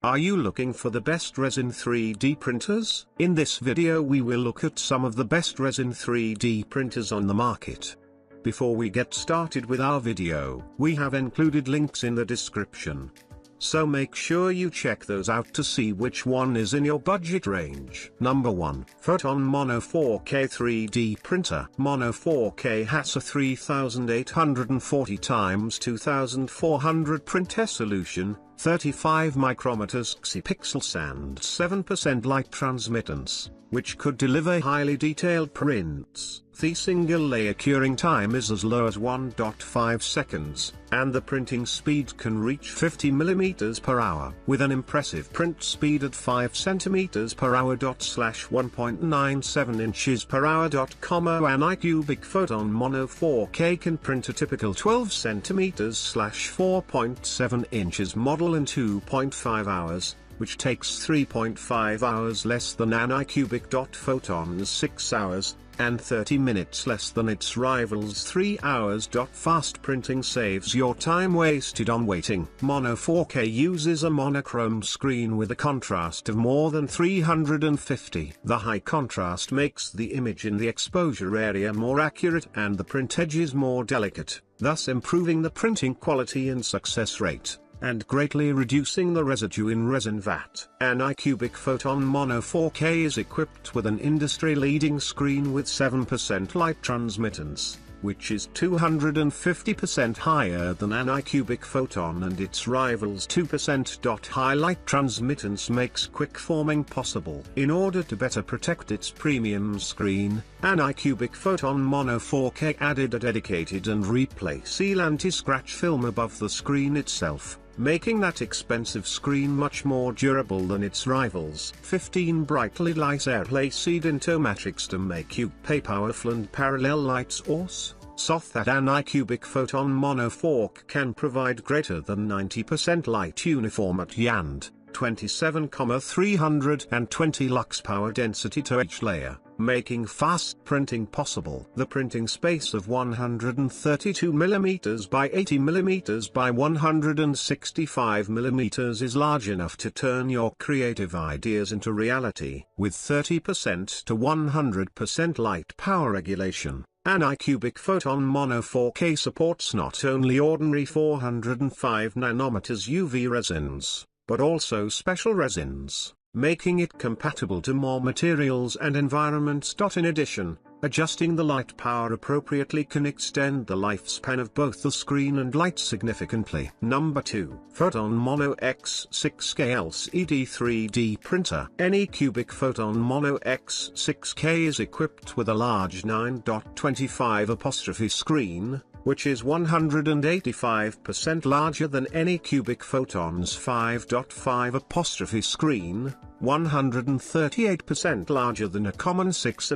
Are you looking for the best resin 3D printers? In this video we will look at some of the best resin 3D printers on the market. Before we get started with our video, we have included links in the description. So make sure you check those out to see which one is in your budget range. Number 1. Photon Mono 4K 3D Printer. Mono 4K has a 3840 x 2400 print resolution, 35 micrometers pixels and 7% light transmittance, which could deliver highly detailed prints. The single layer curing time is as low as 1.5 seconds, and the printing speed can reach 50 mm per hour, with an impressive print speed at 5 cm per hour. 1.97 inches per hour. An iCubic Photon Mono 4K can print a typical 12 cm / 4.7 inches model in 2.5 hours, which takes 3.5 hours less than an iCubic. Photon's 6 hours, and 30 minutes less than its rivals' 3 hours. Fast printing saves your time wasted on waiting. Mono 4K uses a monochrome screen with a contrast of more than 350. The high contrast makes the image in the exposure area more accurate and the print edges more delicate, thus improving the printing quality and success rate, and greatly reducing the residue in resin vat. An iCubic Photon Mono 4K is equipped with an industry-leading screen with 7% light transmittance, which is 250% higher than an iCubic Photon and its rivals' 2%. High light transmittance makes quick forming possible. In order to better protect its premium screen, an iCubic Photon Mono 4K added a dedicated and replay seal anti-scratch film above the screen itself, making that expensive screen much more durable than its rivals. 15 brightly light placed into matrix to make you pay powerful and parallel light source, so that an iCubic Photon Mono 4K can provide greater than 90% light uniformity and 27,320 lux power density to each layer, making fast printing possible. The printing space of 132 mm by 80 mm by 165 mm is large enough to turn your creative ideas into reality. With 30% to 100% light power regulation, an iCubic Photon Mono 4K supports not only ordinary 405 nanometers UV resins, but also special resins, making it compatible to more materials and environments. In addition, adjusting the light power appropriately can extend the lifespan of both the screen and light significantly. Number 2. Photon Mono X6K LCD 3D Printer. Any cubic Photon Mono X6K is equipped with a large 9.25 screen, which is 185% larger than any cubic Photon's 5.5 screen, 138% larger than a common 6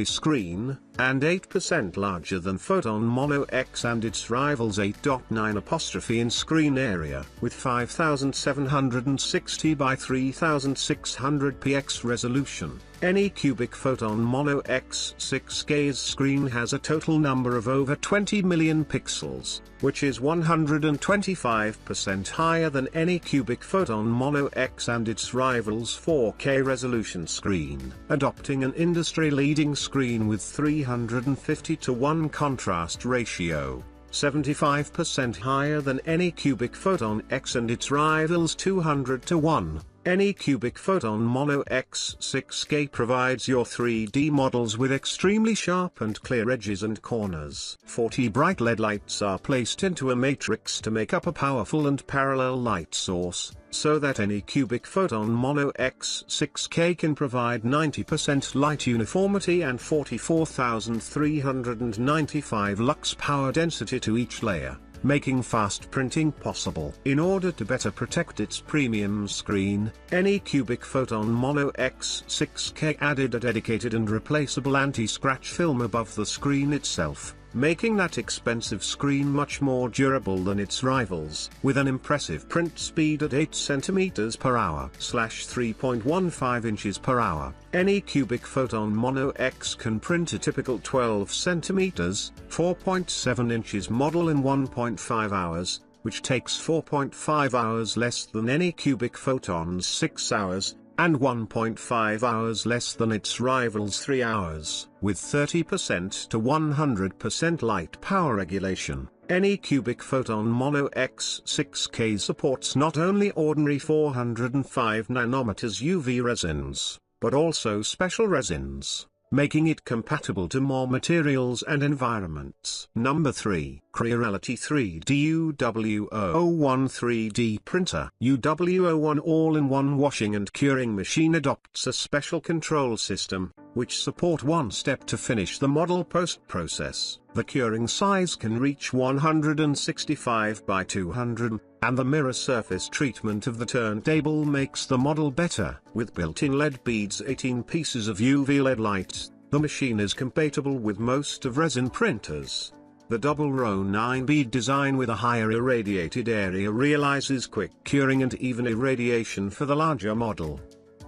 screen, and 8% larger than Photon Mono X and its rivals 8.9 in screen area. With 5760 by 3600 px resolution, any cubic Photon Mono X6K's screen has a total number of over 20 million pixels, which is 125% higher than any cubic Photon Mono X and its rivals' 4K resolution screen. Adopting an industry-leading screen with 350:1 contrast ratio, 75% higher than any cubic Photon X and its rivals 200:1. Any cubic Photon Mono X6K provides your 3D models with extremely sharp and clear edges and corners. 40 bright LED lights are placed into a matrix to make up a powerful and parallel light source, so that any cubic Photon Mono X6K can provide 90% light uniformity and 44,395 lux power density to each layer, making fast printing possible. In order to better protect its premium screen, any cubic Photon Mono X6K added a dedicated and replaceable anti-scratch film above the screen itself, making that expensive screen much more durable than its rivals. With an impressive print speed at 8 cm per hour / 3.15 inches per hour, any cubic Photon Mono X can print a typical 12 cm, 4.7 inches model in 1.5 hours, which takes 4.5 hours less than any cubic photon's 6 hours, and 1.5 hours less than its rival's 3 hours. With 30% to 100% light power regulation, any cubic photon Mono X6K supports not only ordinary 405 nanometers UV resins, but also special resins, making it compatible to more materials and environments. Number 3. CREALITY 3D UW01 3D Printer. UW01 all-in-one washing and curing machine adopts a special control system, which support one step to finish the model post-process. The curing size can reach 165 by 200, and the mirror surface treatment of the turntable makes the model better. With built-in LED beads, 18 pieces of UV LED lights, the machine is compatible with most of resin printers. The double-row 9-bead design with a higher irradiated area realizes quick curing and even irradiation for the larger model.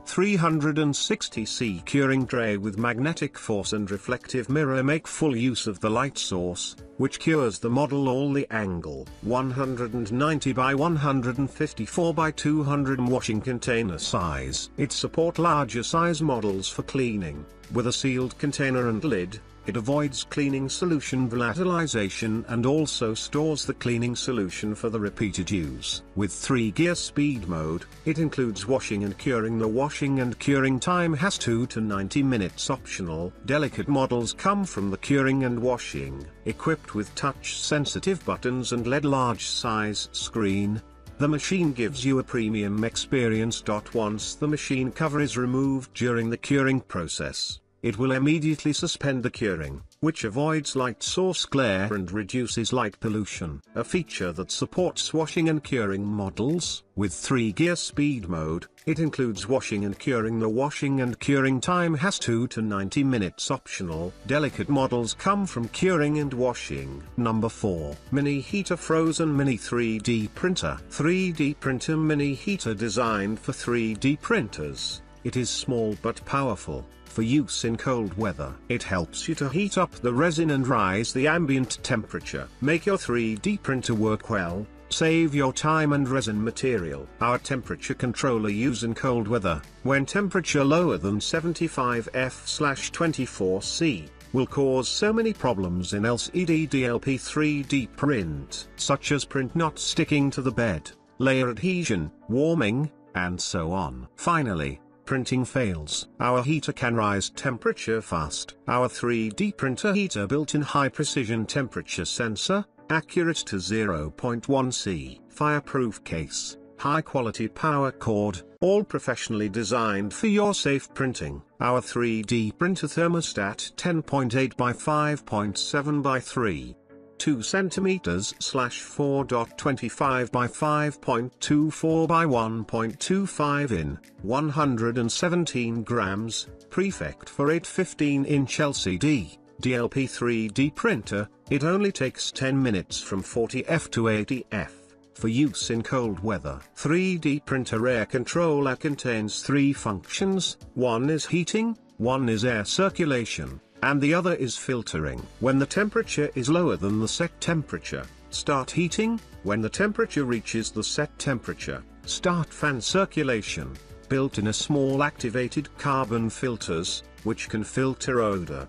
360°C curing tray with magnetic force and reflective mirror make full use of the light source, which cures the model all the angle. 190 by 154 by 200 washing container size. It support larger size models for cleaning. With a sealed container and lid, it avoids cleaning solution volatilization and also stores the cleaning solution for the repeated use. With 3-gear speed mode, it includes washing and curing. The washing and curing time has 2 to 90 minutes optional. Delicate models come from the curing and washing. Equipped with touch-sensitive buttons and LED large-size screen, the machine gives you a premium experience. Once the machine cover is removed during the curing process, it will immediately suspend the curing, which avoids light source glare and reduces light pollution. A feature that supports washing and curing models. With 3-gear speed mode, it includes washing and curing. The washing and curing time has 2 to 90 minutes optional. Delicate models come from curing and washing. Number 4. Mini Heater Phrozen Mini 3D Printer. 3D Printer Mini Heater designed for 3D printers. It is small but powerful, for use in cold weather. It helps you to heat up the resin and rise the ambient temperature. Make your 3D printer work well, save your time and resin material. Our temperature controller used in cold weather, when temperature lower than 75 F/24C, will cause so many problems in LCD DLP 3D print, such as print not sticking to the bed, layer adhesion, warming, and so on. Finally, printing fails. Our heater can rise temperature fast. Our 3D printer heater built-in high-precision temperature sensor, accurate to 0.1 C, fireproof case, high-quality power cord, all professionally designed for your safe printing. Our 3D printer thermostat 10.8 by 5.7 by 3. 2 centimeters / 4.25 by 5.24 by 1.25 in, 117 grams, perfect for 815-inch LCD, DLP 3D printer. It only takes 10 minutes from 40F to 80F, for use in cold weather. 3D printer air controller contains 3 functions, one is heating, one is air circulation, and the other is filtering. When the temperature is lower than the set temperature, start heating. When the temperature reaches the set temperature, start fan circulation. Built in a small activated carbon filters, which can filter odor,